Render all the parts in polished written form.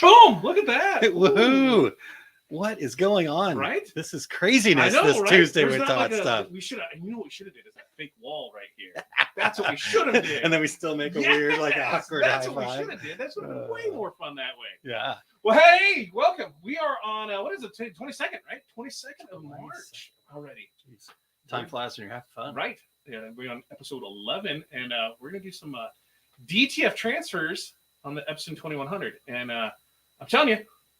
Boom! Look at that. Woohoo! What is going on? Right? This is craziness. I know, this right? Tuesday There's with not Todd like stuff. We should have. You know what we should have did is that fake wall right here. That's what we should have did. And then we still make a weird, like awkward That's high what five. we should have did. That's would have been way more fun that way. Yeah. Well, hey, welcome. We are on what is it? 22nd, right? 22nd of March already. Jeez. Time flies when you're having fun. Right. Yeah, we're on episode 11, and we're gonna do some DTF transfers on the Epson 2100. And I'm telling you,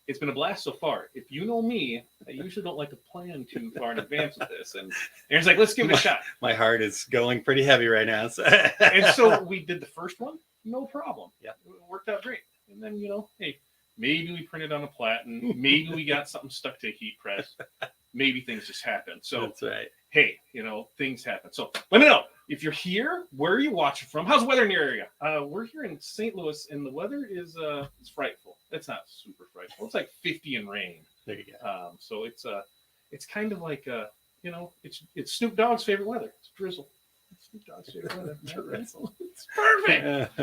it's been a blast so far. If you know me, I usually don't like to plan too far in advance with this. And Aaron's like, let's give it a shot. My heart is going pretty heavy right now. So. And so we did the first one, no problem. Yeah. It worked out great. And then, hey, maybe we printed on a platen. Maybe we got something stuck to a heat press. Maybe things just happen. So that's right. Hey, things happen. So let me know if you're here. Where are you watching from? How's the weather in your area? We're here in St. Louis, and the weather is it's frightful. It's not super frightful. It's like 50 and rain. There you go. So it's kind of like it's Snoop Dogg's favorite weather. It's drizzle. It's Snoop Dogg's favorite weather. Drizzle. It's perfect.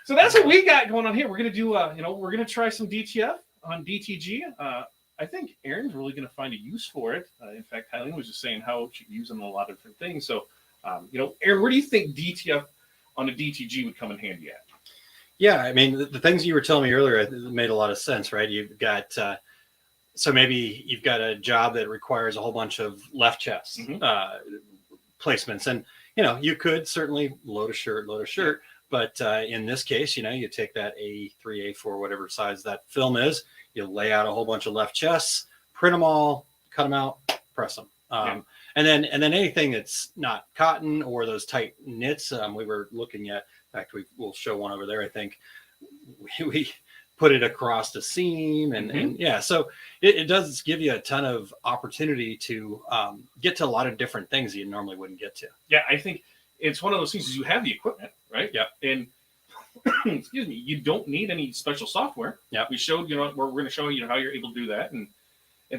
So that's what we got going on here. We're gonna do we're gonna try some DTF on DTG. I think Aaron's really going to find a use for it. In fact, Eileen was just saying how she can use them in a lot of different things. So, Aaron, where do you think DTF on a DTG would come in handy at? Yeah, I mean, the things you were telling me earlier made a lot of sense, right? You've got, so maybe you've got a job that requires a whole bunch of left chest placements. And, you could certainly load a shirt, but in this case, you take that A3, A4, whatever size that film is, you lay out a whole bunch of left chests, print them all, cut them out, press them. And then anything that's not cotton or those tight knits, we were looking at, in fact, we'll show one over there. I think we put it across the seam and yeah, so it does give you a ton of opportunity to get to a lot of different things that you normally wouldn't get to. Yeah, I think it's one of those things is you have the equipment, right? Yeah. And excuse me, you don't need any special software. Yeah. We showed, we're going to show you how you're able to do that. And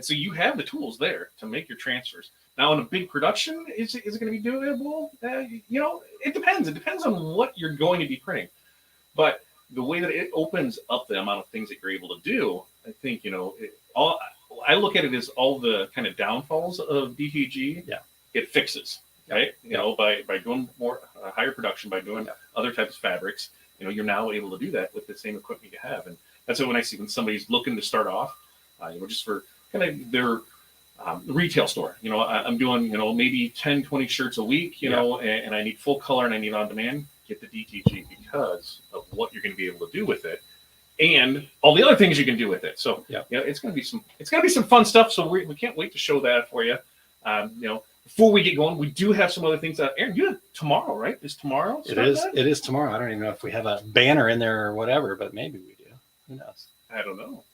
so you have the tools there to make your transfers. Now, in a big production, is it going to be doable? It depends. It depends on what you're going to be printing. But the way that it opens up the amount of things that you're able to do, I think, I look at it as all the kind of downfalls of DTG. Yeah. It fixes, right? By doing more higher production, by doing other types of fabrics, you're now able to do that with the same equipment you have. And that's what when I see when somebody's looking to start off, just for kind of their retail store, I'm doing, maybe 10, 20 shirts a week, and I need full color and I need on demand, get the DTG because of what you're going to be able to do with it and all the other things you can do with it. So, it's going to be some fun stuff. So we can't wait to show that for you. Before we get going, we do have some other things. Aaron, you have tomorrow, right? Is tomorrow? It is tomorrow. I don't even know if we have a banner in there or whatever, but maybe we do. Who knows? I don't know.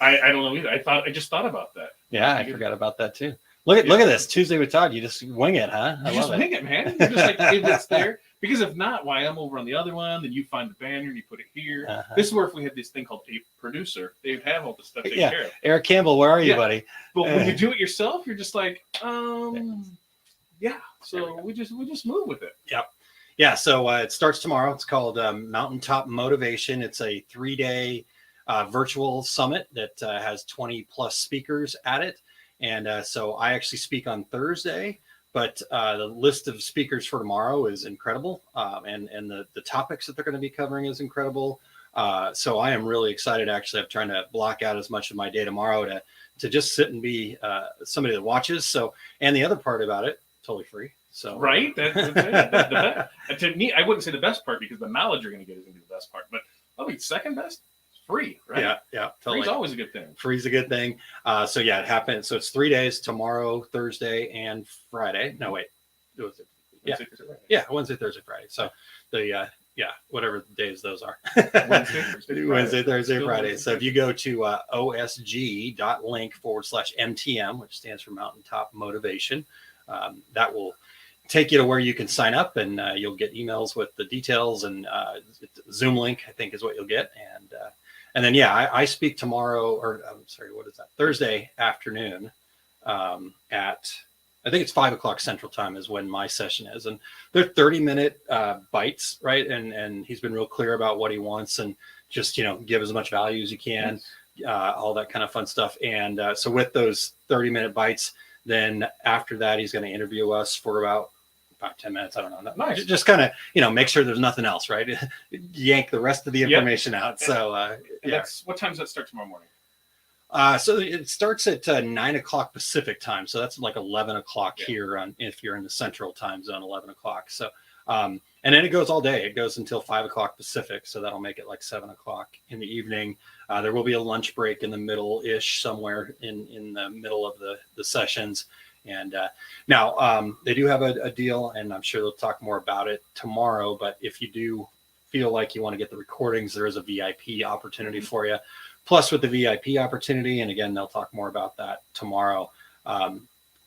I don't know either. I just thought about that. Yeah, I forgot about that too. Look at this Tuesday with Todd. You just wing it, huh? You just wing it, man. You're just like, if it's there. Because if not, why I'm over on the other one, then you find the banner and you put it here. This is where if we had this thing called a producer, they'd have all the stuff taken care of. Eric Campbell, where are you, buddy? But when you do it yourself, you're just like, yeah. So we just move with it. Yep. Yeah. So it starts tomorrow. It's called Mountaintop Motivation. It's a 3-day virtual summit that has 20 plus speakers at it. And so I actually speak on Thursday, but the list of speakers for tomorrow is incredible. And the topics that they're going to be covering is incredible. So I am really excited. Actually, I'm trying to block out as much of my day tomorrow to just sit and be somebody that watches. So, and the other part about it, totally free. So right. To me, I wouldn't say the best part because the knowledge you're going to get is going to be the best part, but probably second best. Free, right? Yeah, totally. Free's always a good thing. Free's a good thing. So yeah, it happened. So it's 3 days: tomorrow, Thursday, and Friday. No, wait, it was Wednesday, Thursday, Friday. So the whatever days those are. Wednesday, Thursday, Friday. So if you go to osg.link/MTM, which stands for Mountaintop Motivation, that will take you to where you can sign up, and you'll get emails with the details and Zoom link, I think is what you'll get. And then, I speak tomorrow, or I'm sorry, what is that? Thursday afternoon at I think it's 5 o'clock Central Time is when my session is, and they're 30-minute bites, right? And he's been real clear about what he wants, and just give as much value as you can, all that kind of fun stuff. And so with those 30-minute bites, then after that he's going to interview us for about 10 minutes. I don't know. Nice. Just kind of make sure there's nothing else, right? Yank the rest of the information out. So that's what time does that start tomorrow morning? So it starts at 9 o'clock Pacific time. So that's like 11 o'clock here if you're in the Central Time Zone, 11 o'clock. So, and then it goes all day. It goes until 5 o'clock Pacific. So that'll make it like 7 o'clock in the evening. There will be a lunch break in the middle-ish somewhere in the middle of the sessions. And now they do have a deal, and I'm sure they'll talk more about it tomorrow. But if you do feel like you want to get the recordings, there is a VIP opportunity for you. Plus, with the VIP opportunity, and again, they'll talk more about that tomorrow,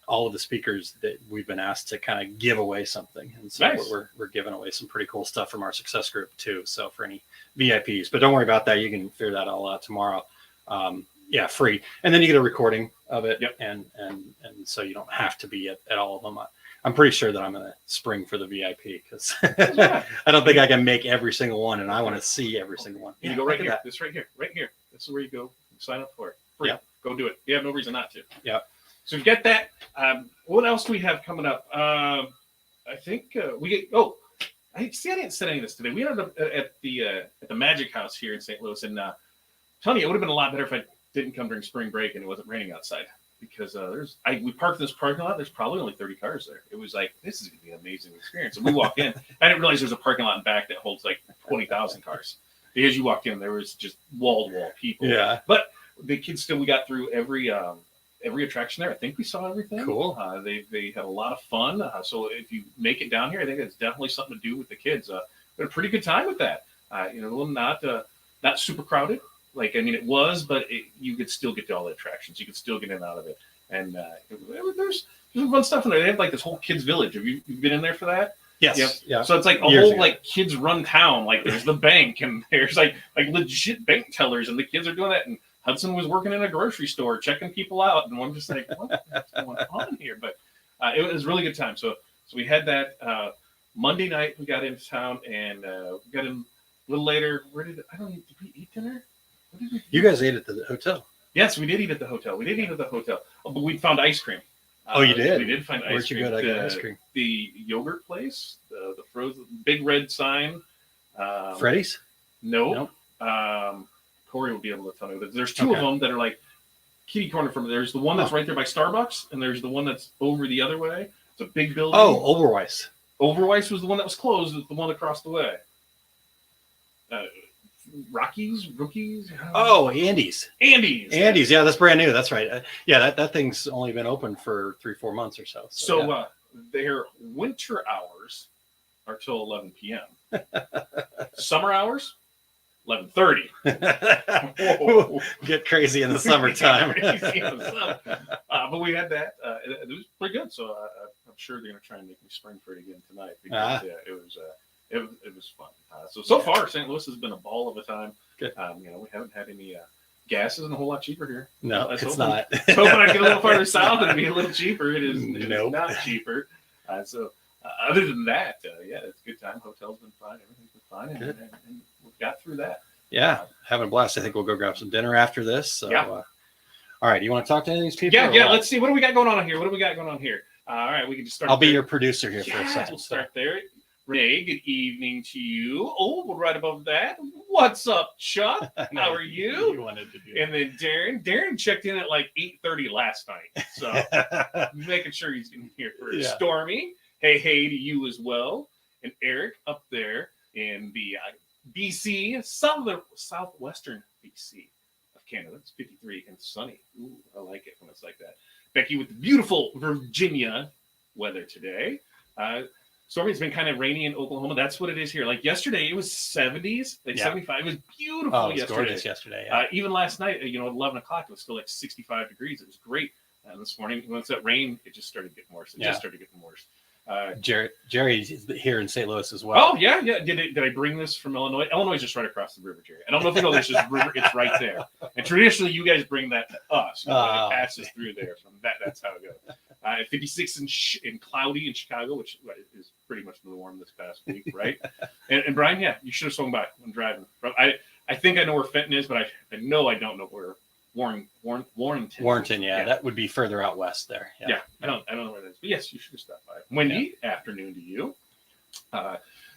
all of the speakers that we've been asked to kind of give away something. And so we're giving away some pretty cool stuff from our success group too. So for any VIPs, but don't worry about that. You can figure that all out tomorrow. Free. And then you get a recording of it. And so you don't have to be at all of them. I'm pretty sure that I'm going to spring for the VIP because I don't think I can make every single one, and I want to see every single one. You go right here. This right here. This is where you go sign up for it. Free. Go do it. You have no reason not to. Yeah. So you get that. What else do we have coming up? I think we get. Oh, I didn't say any of this today. We ended up at the Magic House here in St. Louis, and Tony, it would have been a lot better if I didn't come during spring break and it wasn't raining outside. Because we parked in this parking lot. There's probably only 30 cars there. It was like, this is going to be an amazing experience. And we walked in. I didn't realize there's a parking lot in back that holds like 20,000 cars. As you walked in, there was just wall-to-wall people. Yeah. But the kids we got through every attraction there. I think we saw everything. Cool. They had a lot of fun. So if you make it down here, I think it's definitely something to do with the kids. We had a pretty good time with that. Not super crowded. It was, but you could still get to all the attractions. You could still get in and out of it. And there's some fun stuff in there. They have like this whole kids village. Have you been in there for that? Yes. Yep. Yeah. So it's like a whole like kids run town. Like there's the bank and there's like legit bank tellers and the kids are doing that. And Hudson was working in a grocery store checking people out. And I'm just like, what's going on here? But it was a really good time. So we had that Monday night. We got into town and we got in a little later. Did we eat dinner? You guys ate at the hotel. Yes, we did eat at the hotel. But we found ice cream. You did? We did find ice cream. Where'd you go to get ice cream? The yogurt place, the frozen big red sign. Freddy's? No. Corey will be able to tell me. There's two of them that are like kitty corner from. There's the one that's right there by Starbucks, and there's the one that's over the other way. It's a big building. Oh, Overweiss. Overweiss was the one that was closed. The one across the way. Rookies. Oh, Andy's. Yeah, that's brand new. That's right. That thing's only been open for 3-4 months or so. So their winter hours are till 11 p.m. Summer hours, 11:30. Get crazy in the summertime. But we had that. It was pretty good. So I'm sure they're going to try and make me spring for it again tonight because it was fun. So far, St. Louis has been a ball of a time. Good. We haven't had any gas isn't a whole lot cheaper here. No, it's not. Hoping I get a little farther south and be a little cheaper. It is not cheaper. Other than that, it's a good time. Hotel's been fine. Everything's been fine, and we got through that. Yeah, having a blast. I think we'll go grab some dinner after this. So, all right, you want to talk to any of these people? Yeah. Let's see. What do we got going on here? All right, we can just start. I'll be your producer here for a second. We'll start there. Renee, good evening to you. Oh, right above that. What's up, Chuck? How are you? You wanted to do and then Darren checked in at like 8:30 last night. So making sure he's in here first. Yeah. Stormy, hey to you as well. And Eric up there in the BC, southwestern BC of Canada. It's 53 and sunny. Ooh, I like it when it's like that. Becky with the beautiful Virginia weather today. Stormy, it's been kind of rainy in Oklahoma. That's what it is here. Like yesterday, it was 70s, 75. It was beautiful yesterday. It was gorgeous yesterday. Yeah. Even last night, at 11 o'clock, it was still like 65 degrees. It was great. This morning, once that rain, it just started getting worse. Jerry's here in St. Louis as well. Oh, yeah. Did I bring this from Illinois? Illinois is just right across the river, Jerry. I don't know if you know this. River, it's right there. And traditionally, you guys bring that to us. It passes through there. So that's how it goes. 56 and cloudy in Chicago, which is pretty much the norm this past week, right? and Brian, yeah, you should have swung by when driving. I think I know where Fenton is, but I know I don't know where Warrenton. Yeah, that would be further out west there. Yeah, I don't know where it is. But yes, you should have stopped by. Wendy, afternoon to you.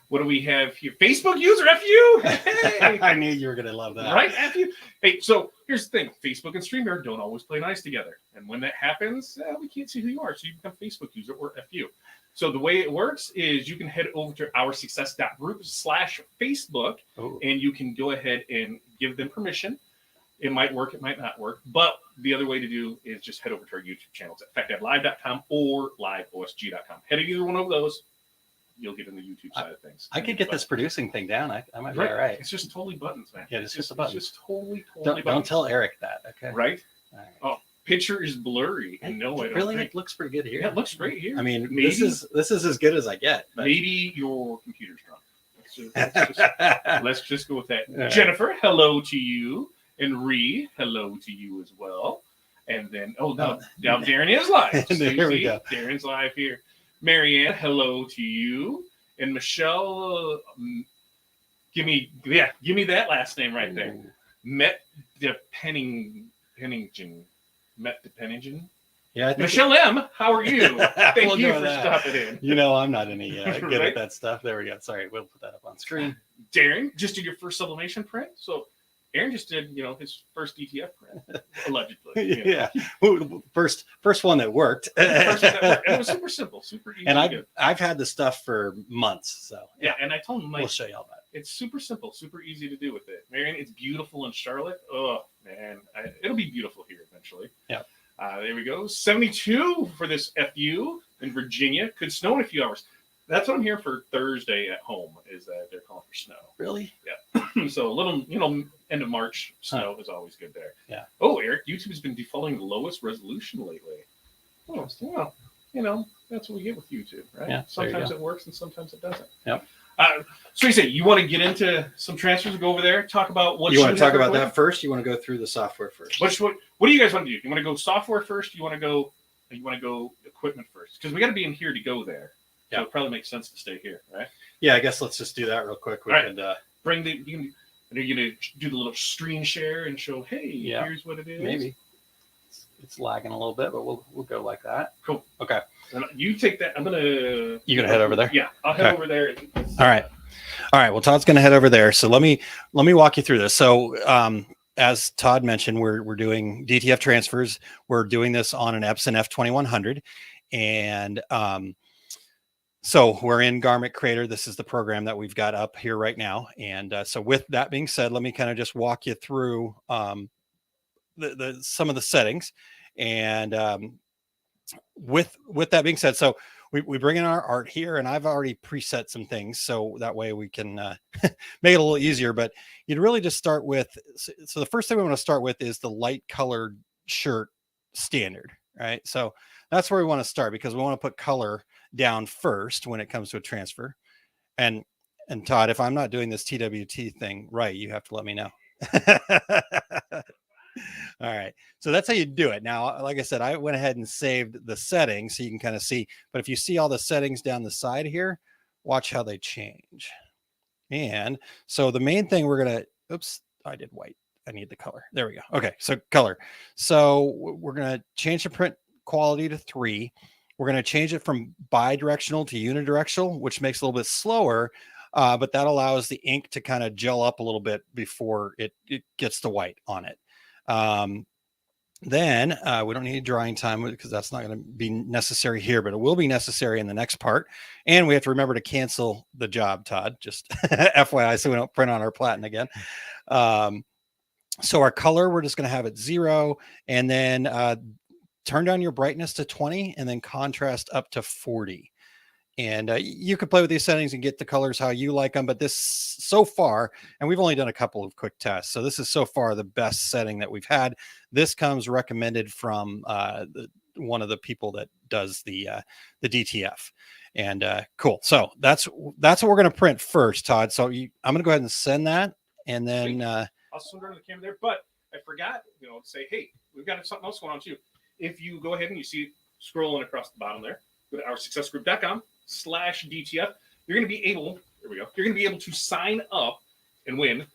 What do we have here? Facebook user, FU. Hey. I knew you were going to love that. Right, FU. Hey, so here's the thing. Facebook and StreamYard don't always play nice together. And when that happens, we can't see who you are. So you become Facebook user or FU. So the way it works is you can head over to oursuccess.group/Facebook, and you can go ahead and give them permission. It might work, it might not work. But the other way to do is just head over to our YouTube channels at effectivelive.com or liveosg.com. Head to either one of those. You'll get in the YouTube side of things. I could get this producing thing down. I might be all right. It's just totally buttons, man. Yeah, it's just a button. It's just totally buttons. Don't tell Eric that, okay? Right? Oh, picture is blurry. No, I don't really think. It looks pretty good here. Yeah, it looks great here. I mean, maybe, this is as good as I get. But... Maybe your computer's drunk. Let's just go with that. Right. Jennifer, hello to you. And Ree, hello to you as well. And then, now Darren is live. So there we go. Darren's live here. Marianne, hello to you. And Michelle, give me that last name right there. Met de Pennington. Yeah, Michelle M, how are you? Thank you for stopping in. You know, I'm not any good at that stuff. There we go. Sorry, we'll put that up on screen. Darren, just did your first sublimation print. So Aaron just did, his first DTF print, allegedly. Yeah, first one that worked. And it was super simple, super easy. And I've had the stuff for months, so yeah. And I told him, we'll show you all that. It's super simple, super easy to do with it. Marion, it's beautiful in Charlotte. Oh man, it'll be beautiful here eventually. Yeah. There we go. 72 for this FU in Virginia. Could snow in a few hours. That's what I'm here for Thursday at home, is that they're calling for snow. Really? Yeah. So a little, end of March snow is always good there. Yeah. Oh, Eric, YouTube's been defaulting the lowest resolution lately. Oh, well, that's what we get with YouTube, right? Yeah, sometimes it works and sometimes it doesn't. Yep. So you say you want to get into some transfers and go over there, talk about what you want to talk about that first? You want to go through the software first? What do you guys want to do? You want to go software first? You want to go equipment first? Because we got to be in here to go there. Yeah, so it probably makes sense to stay here, right? Yeah, I guess let's just do that real quick. We could bring the. Are you gonna do the little screen share and show? Hey, here's what it is. Maybe it's lagging a little bit, but we'll go like that. Cool. Okay. And you take that. You gonna head over there? Yeah, I'll head over there. All right. Well, Todd's gonna head over there. So let me walk you through this. So as Todd mentioned, we're doing DTF transfers. We're doing this on an Epson F2100, and so we're in Garment Creator. This is the program that we've got up here right now. And so with that being said, let me kind of just walk you through some of the settings. And with that being said, so we bring in our art here, and I've already preset some things, so that way we can make it a little easier. But you'd really just start with, so the first thing we want to start with is the light colored shirt standard, right? So that's where we want to start, because we want to put color down first when it comes to a transfer. And Todd, if I'm not doing this TWT thing right, you have to let me know. All right. So that's how you do it. Now, like I said, I went ahead and saved the settings so you can kind of see, but if you see all the settings down the side here, watch how they change. And so the main thing we're going to, oops, I did white. I need the color. There we go. Okay. So color. So we're going to change the print quality to 3. We're going to change it from bi-directional to unidirectional, which makes it a little bit slower, but that allows the ink to kind of gel up a little bit before it gets the white on it. Then we don't need drying time because that's not going to be necessary here, but it will be necessary in the next part. And we have to remember to cancel the job, Todd, just FYI, so we don't print on our platen again. So our color, we're just going to have it 0, and then turn down your brightness to 20 and then contrast up to 40. And you could play with these settings and get the colors how you like them. But this so far, and we've only done a couple of quick tests, so this is so far the best setting that we've had. This comes recommended from one of the people that does the DTF. And cool. So that's what we're going to print first, Todd. So I'm going to go ahead and send that. And then I'll swing around the camera there. But I forgot, to say, hey, we've got something else going on too. If you go ahead and you see scrolling across the bottom there, go to OurSuccessGroup.com/DTF. You're going to be able, there we go, you're going to be able to sign up and win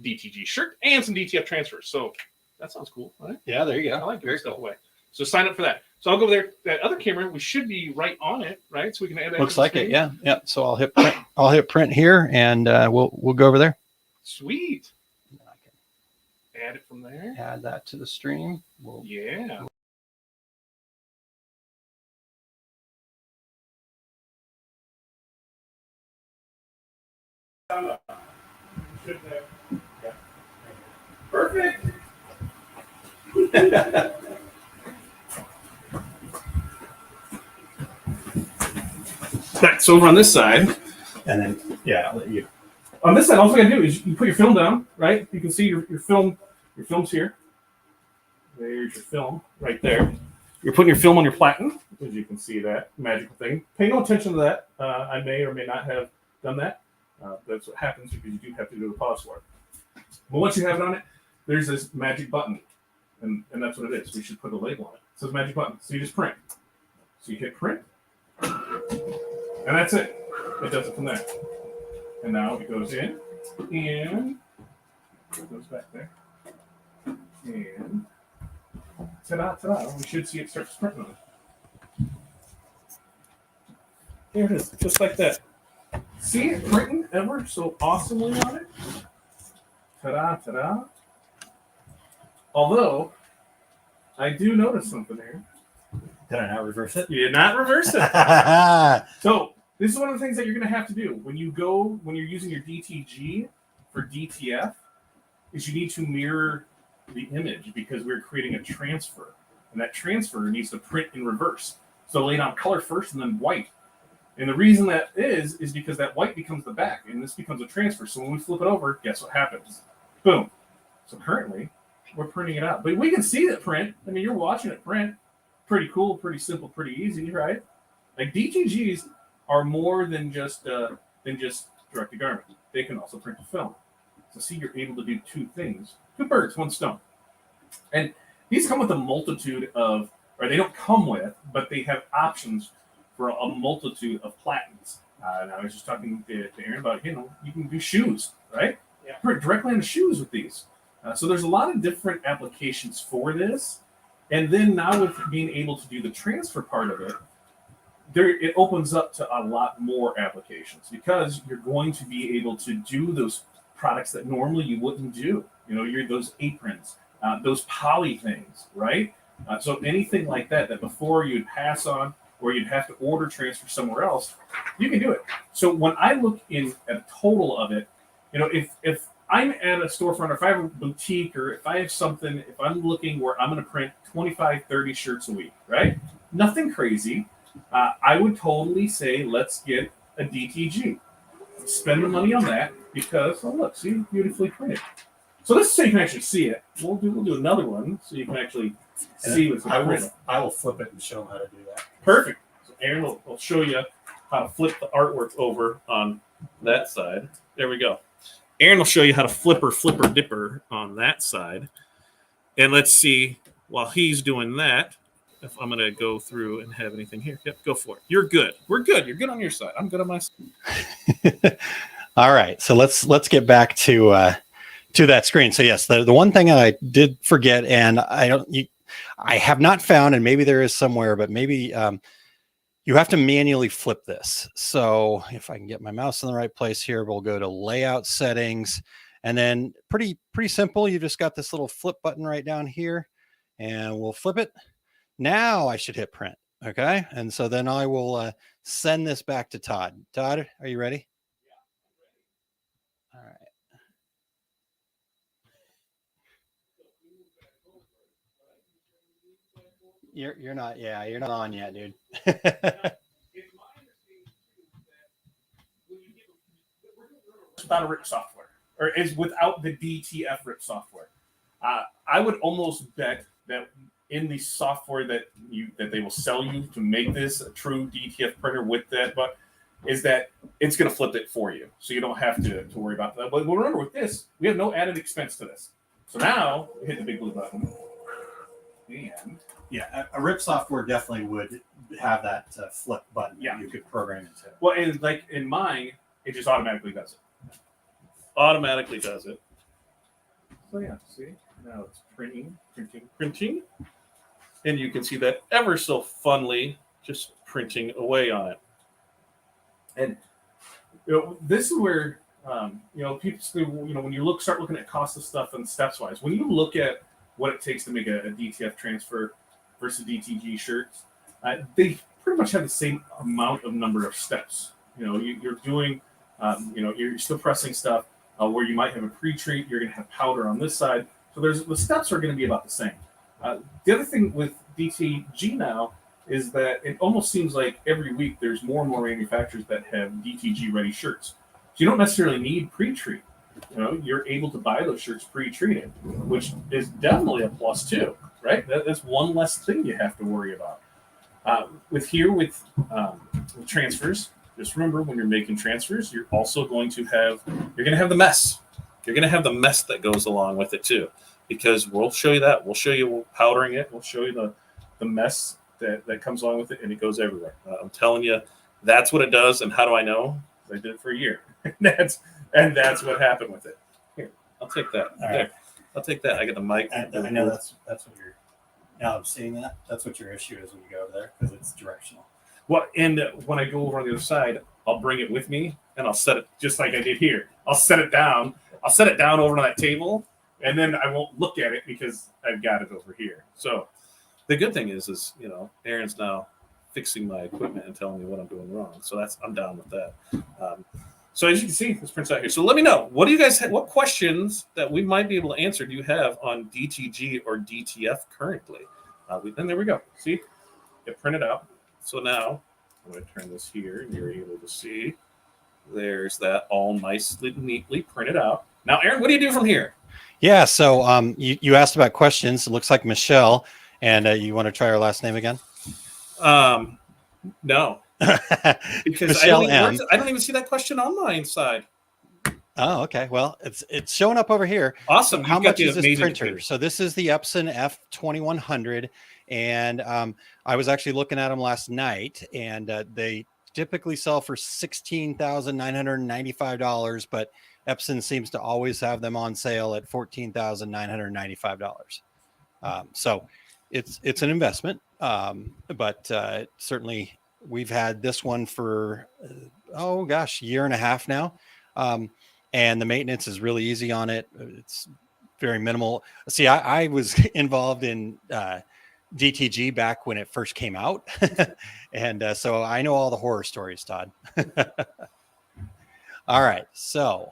DTG shirt and some DTF transfers. So that sounds cool, right? Yeah, there you go. I like giving stuff away. So sign up for that. So I'll go there. That other camera, we should be right on it, right? So we can add that. Looks like it. Yeah. Yeah. So I'll hit print. I'll hit print here, and we'll go over there. Sweet. I can add it from there. Add that to the stream. Yeah. Perfect. Right, so over on this side, And then, yeah, I'll let you. on this side, all we gotta do is you put your film down, right? You can see your film. Your film's here. There's your film right there. You're putting your film on your platen, as you can see that magical thing. Pay no attention to that. I may or may not have done that. That's what happens because you do have to do the pause for it. But once you have it on it, there's this magic button, and that's what it is. We should put a label on it. It says magic button. So you just print. So you hit print, and that's it. It does it from there. And now it goes in, and it goes back there. And ta-da, ta-da. We should see it start printing on it. There it is, just like that. See it printing ever so awesomely on it? Ta-da, ta-da. Although, I do notice something here. Did I not reverse it? You did not reverse it. So, this is one of the things that you're going to have to do when you're using your DTG for DTF, is you need to mirror the image because we're creating a transfer. And that transfer needs to print in reverse. So lay down color first and then white. And the reason that is because that white becomes the back and this becomes a transfer. So when we flip it over, guess what happens? Boom. So currently, we're printing it out. But we can see it print. I mean, you're watching it print. Pretty cool, pretty simple, pretty easy, right? Like DTGs are more than just direct-to-garment. They can also print to film. So see, you're able to do two things. Two birds, one stone. And these come with a multitude of, or they don't come with, but they have options for a multitude of platens. And I was just talking to Aaron about, you can do shoes, right? Yeah. Print directly on the shoes with these. So there's a lot of different applications for this. And then now with being able to do the transfer part of it, it opens up to a lot more applications because you're going to be able to do those products that normally you wouldn't do. Those aprons, those poly things, right? So anything like that before you'd pass on or you'd have to order transfer somewhere else, you can do it. So when I look at a total of it, if I'm at a storefront, or if I have a boutique, or if I have something, if I'm looking where I'm going to print 25, 30 shirts a week, right? Nothing crazy. I would totally say, let's get a DTG. Spend the money on that because, look, see, beautifully printed. So this is so you can actually see it. We'll do another one so you can actually see what's printed. I will flip it and show them how to do that. Perfect. So Aaron will show you how to flip the artwork over on that side. There we go. Aaron will show you how to flipper dipper on that side. And let's see, while he's doing that, if I'm going to go through and have anything here. Yep, go for it. You're good. We're good. You're good on your side. I'm good on my side. All right. So let's get back to that screen. So yes, the one thing I did forget, and I have not found, and maybe there is somewhere, but maybe you have to manually flip this. So if I can get my mouse in the right place here, we'll go to layout settings, and then pretty simple. You just got this little flip button right down here, and we'll flip it. Now I should hit print. Okay. And so then I will send this back to Todd. Todd, are you ready? Yeah. All right. You're not on yet, dude. Without a RIP software, or is without the DTF RIP software. I would almost bet that in the software that they will sell you to make this a true DTF printer with that, but is that it's going to flip it for you, so you don't have to worry about that. But remember, with this, we have no added expense to this. So now we hit the big blue button. And Yeah, a rip software definitely would have that flip button Yeah. that you could program into. well, and like in mine, it just automatically does it. Automatically does it. So yeah, see, now it's printing, and you can see that ever so funly just printing away on it. And this is where people when you start looking at cost of stuff and steps wise. When you look at what it takes to make a DTF transfer versus DTG shirts, they pretty much have the same amount of number of steps. You're doing, you're still pressing stuff where you might have a pre-treat. You're going to have powder on this side, so the steps are going to be about the same. The other thing with DTG now is that it almost seems like every week there's more and more manufacturers that have DTG ready shirts. So you don't necessarily need pre-treat. You're able to buy those shirts pre-treated, which is definitely a plus too, right? That's one less thing you have to worry about. With transfers, just remember when you're making transfers, you're also going to have the mess. You're going to have the mess that goes along with it too, because we'll show you that. We'll show you powdering it. We'll show you the mess that comes along with it, and it goes everywhere. I'm telling you, that's what it does. And how do I know? I did it for a year. that's what happened with it. Here, I'll take that. All right. I'll take that. I got the mic. I know that's what you're. Now I'm seeing that. That's what your issue is when you go over there because it's directional. Well, and when I go over on the other side, I'll bring it with me and I'll set it just like I did here. I'll set it down. I'll set it down over on that table, and then I won't look at it because I've got it over here. So the good thing is Aaron's now fixing my equipment and telling me what I'm doing wrong. So I'm down with that. So as you can see, this prints out here. So let me know, what questions that we might be able to answer do you have on DTG or DTF currently? And there we go. See, it printed out. So now I'm going to turn this here, and you're able to see. There's that all nicely, neatly printed out. Now, Aaron, what do you do from here? Yeah. So you asked about questions. It looks like Michelle, and you want to try her last name again? No. Because Michelle I don't even see that question on my inside. Oh, okay. Well, it's showing up over here. Awesome. How much is this printer? So this is the Epson F2100, and I was actually looking at them last night, and they typically sell for $16,995, but Epson seems to always have them on sale at $14,995. So it's an investment, but certainly we've had this one for year and a half now. And the maintenance is really easy on it. It's very minimal. See, I was involved in DTG back when it first came out. And so I know all the horror stories, Todd. All right. So,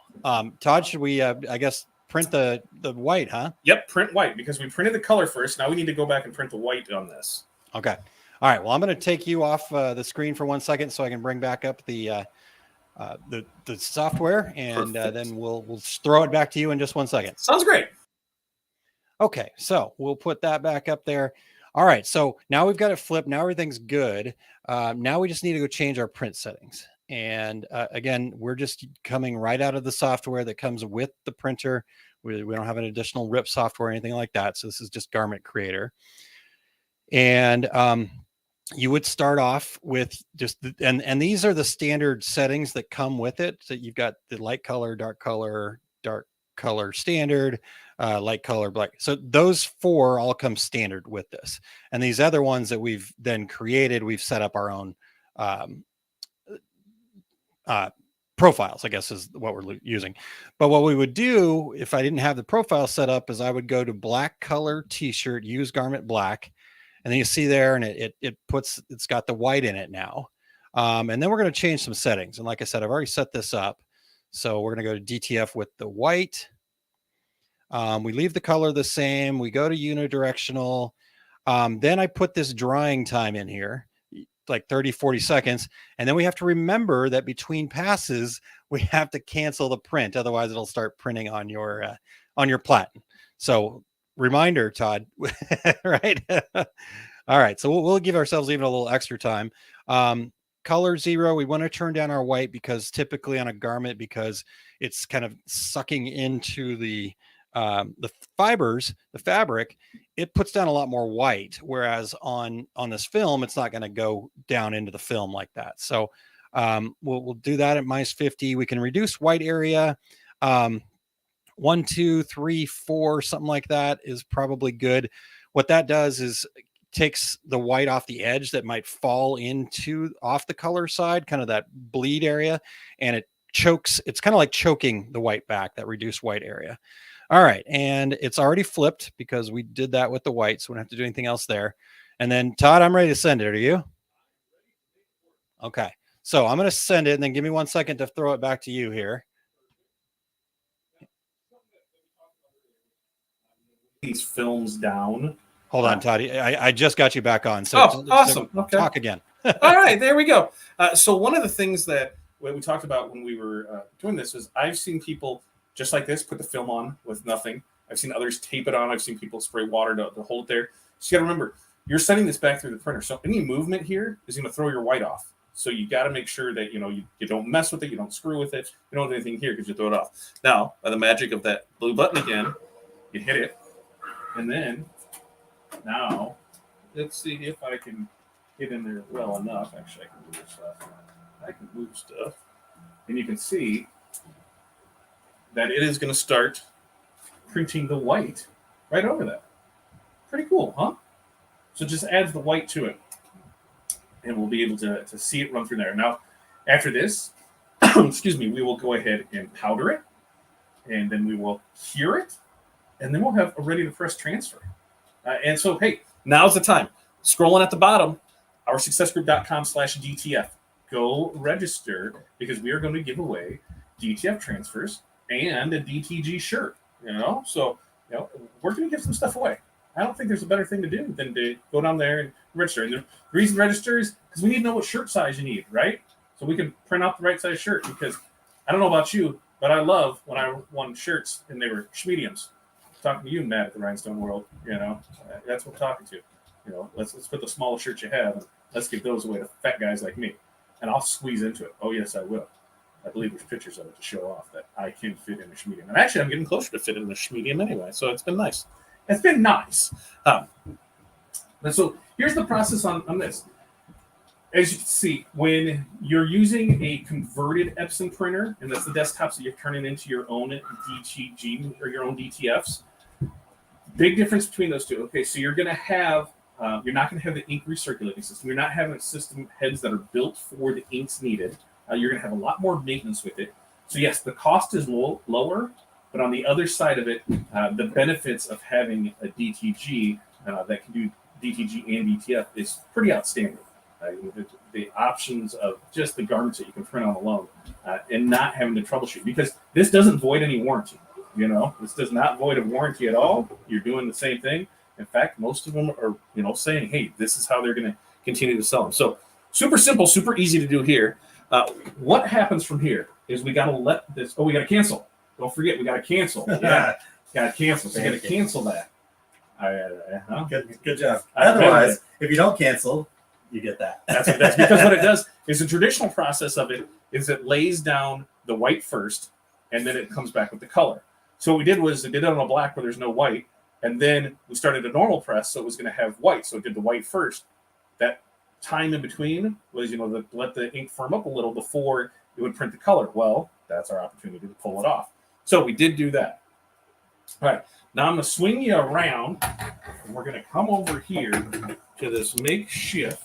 Todd, should we, I guess, print the white, huh? Yep, print white, because we printed the color first. Now we need to go back and print the white on this. Okay. All right. Well, I'm going to take you off the screen for 1 second so I can bring back up the software, and then we'll throw it back to you in just 1 second. Sounds great. Okay, so we'll put that back up there. All right, so now we've got it flipped. Now everything's good. Now we just need to go change our print settings. And again, we're just coming right out of the software that comes with the printer. We don't have an additional RIP software or anything like that. So this is just Garment Creator. And you would start off with just and these are the standard settings that come with it. So you've got the light color, dark color standard, light color, black. So those four all come standard with this. And these other ones that we've then created, we've set up our own profiles, I guess is what we're using. But what we would do if I didn't have the profile set up is I would go to black color t-shirt, use garment black. And then you see there, and it's got the white in it now. And then we're going to change some settings. And like I said, I've already set this up. So we're going to go to DTF with the white. We leave the color the same. We go to unidirectional. Then I put this drying time in here, like 30, 40 seconds. And then we have to remember that between passes, we have to cancel the print. Otherwise, it'll start printing on your platen. So reminder, Todd, right? All right. So we'll give ourselves even a little extra time. Color 0, we want to turn down our white because typically on a garment, because it's kind of sucking into the fibers, the fabric, it puts down a lot more white, whereas on this film, it's not going to go down into the film like that. So we'll do that at -50. We can reduce white area. 1, 2, 3, 4, something like that is probably good. What that does is takes the white off the edge that might fall into off the color side, kind of that bleed area, and it chokes. It's kind of like choking the white back, that reduced white area. All right, and it's already flipped because we did that with the white, so we don't have to do anything else there. And then Todd, I'm ready to send it. Are you? Okay, so I'm going to send it, and then give me 1 second to throw it back to you here. These films down. Hold on, Todd. I just got you back on. So awesome. So okay. Talk again. All right, there we go. So one of the things that we talked about when we were doing this is I've seen people just like this put the film on with nothing. I've seen others tape it on. I've seen people spray water to hold it there. So you got to remember, you're sending this back through the printer. So any movement here is going to throw your white off. So you got to make sure that you don't mess with it, you don't screw with it, you don't do anything here because you throw it off. Now, by the magic of that blue button again, you hit it, and then now let's see if I can get in there well enough. Actually, I can move stuff. And you can see that it is going to start printing the white right over that. Pretty cool, huh? So it just adds the white to it. And we'll be able to see it run through there. Now, after this, excuse me, we will go ahead and powder it. And then we will cure it. And then we'll have a ready-to-press transfer. And so, hey, now's the time. Scrolling at the bottom, OurSuccessGroup.com/DTF. Go register because we are going to give away DTF transfers and a DTG shirt. So we're going to give some stuff away. I don't think there's a better thing to do than to go down there and register. And the reason to register is because we need to know what shirt size you need, right? So we can print out the right size shirt. Because I don't know about you, but I love when I won shirts and they were mediums. Talking to you, Matt, at the Rhinestone World. That's what I'm talking to. Let's put the smallest shirt you have and let's give those away to fat guys like me. And I'll squeeze into it. Oh, yes, I will. I believe there's pictures of it to show off that I can fit in a medium. And actually, I'm getting closer to fit in a medium anyway, so it's been nice. It's been nice. And so here's the process on this. As you can see, when you're using a converted Epson printer, and that's the desktops that you're turning into your own DTG or your own DTFs, big difference between those two. Okay, so you're going to have, you're not going to have the ink recirculating system. You're not having system heads that are built for the inks needed. You're going to have a lot more maintenance with it. So yes, the cost is lower, but on the other side of it, the benefits of having a DTG that can do DTG and DTF is pretty outstanding. The options of just the garments that you can print on alone and not having to troubleshoot, because this doesn't void any warranty. This does not void a warranty at all. You're doing the same thing. In fact, most of them are, saying, hey, this is how they're going to continue to sell them. So super simple, super easy to do here. What happens from here is we got to let this, we got to cancel. Don't forget, we got to cancel. Yeah, got to cancel. So you got to cancel that. Good job. Otherwise, if you don't cancel, you get that. That's because what it does is the traditional process of it is it lays down the white first, and then it comes back with the color. So what we did was it did it on a black where there's no white, and then we started a normal press, so it was going to have white. So it did the white first. That time in between was, let the ink firm up a little before it would print the color. Well, that's our opportunity to pull it off. So we did do that. All right. Now I'm going to swing you around, and we're going to come over here to this makeshift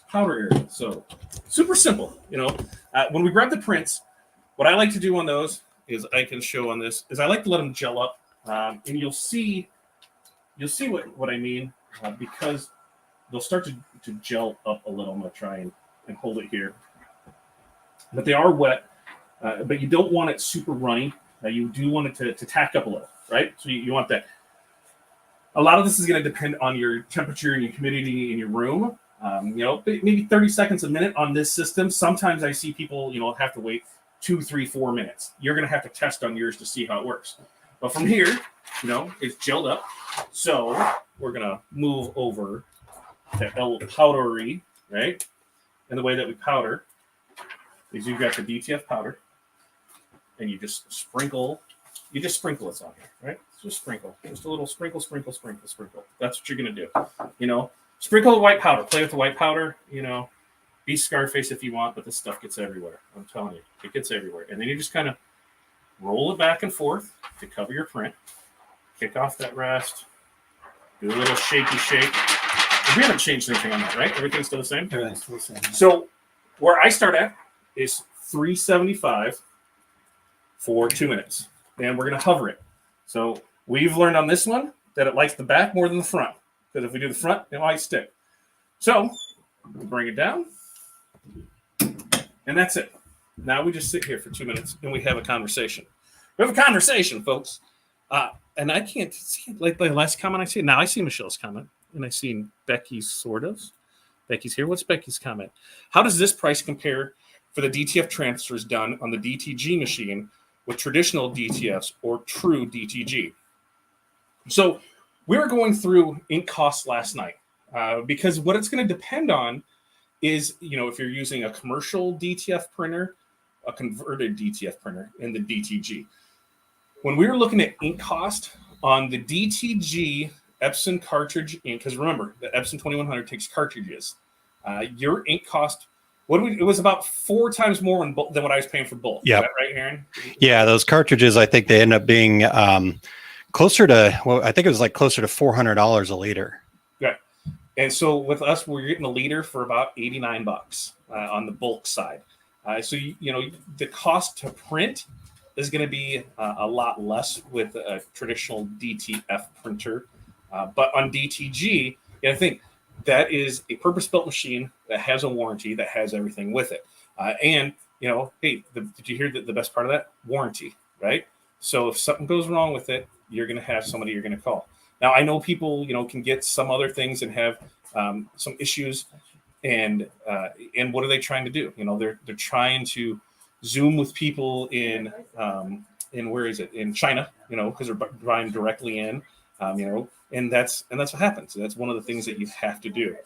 powder area. So super simple. When we grab the prints, what I like to do on those is I can show on this is I like to let them gel up, and you'll see what I mean because they'll start to gel up a little. I'm going to try and hold it here, but they are wet, but you don't want it super runny. You do want it to tack up a little, right? So you want that. A lot of this is going to depend on your temperature and your humidity in your room. Maybe 30 seconds a minute on this system. Sometimes I see people, have to wait 2, 3, 4 minutes. You're going to have to test on yours to see how it works. But from here, it's gelled up. So we're going to move over to El Powdery, right? And the way that we powder is you've got the DTF powder, and you just sprinkle you just sprinkle this on here, right? Just sprinkle, just a little sprinkle. That's what you're gonna do. You know, sprinkle the white powder. Play with the white powder. You know, be Scarface if you want, but this stuff gets everywhere. I'm telling you, it gets everywhere. And then you just kind of roll it back and forth to cover your print. Kick off that rest. Do a little shaky shake. We haven't changed anything on that, right? Everything's still the same? Everything's still the same. So where I start at is 375 for 2 minutes. And we're going to hover it. So we've learned on this one that it likes the back more than the front. Because if we do the front, it might stick. So we bring it down. And that's it. Now we just sit here for 2 minutes and we have a conversation. We have a conversation, folks. And I can't see, like the last comment I see. Now I see Michelle's comment. And I see Becky's sort of. Becky's here. What's Becky's comment? How does this price compare for the DTF transfers done on the DTG machine with traditional DTFs or true DTG? So we were going through ink costs last night because what it's going to depend on is, you know, if you're using a commercial DTF printer, a converted DTF printer, and the DTG. When we were looking at ink cost on the DTG Epson cartridge ink, because remember, the Epson 2100 takes cartridges. Your ink cost, it was about 4 times more than what I was paying for bulk. Yeah. Is that right, Aaron? Yeah, those cartridges, I think they end up being closer to, well, I think it was like closer to $400 a liter. Good. And so with us, we're getting a liter for about $89 on the bulk side. So, you know, the cost to print is going to be a lot less with a traditional DTF printer. But on DTG, I think that is a purpose-built machine that has a warranty, that has everything with it. And, you know, hey, did you hear the best part of that? Warranty, right? So if something goes wrong with it, you're going to have somebody you're going to call. Now, I know people, you know, can get some other things and have some issues. And what are they trying to do? You know, they're trying to Zoom with people in where is it? In China, you know, because they're buying directly in, you know, and that's what happens. That's one of the things that you have to do.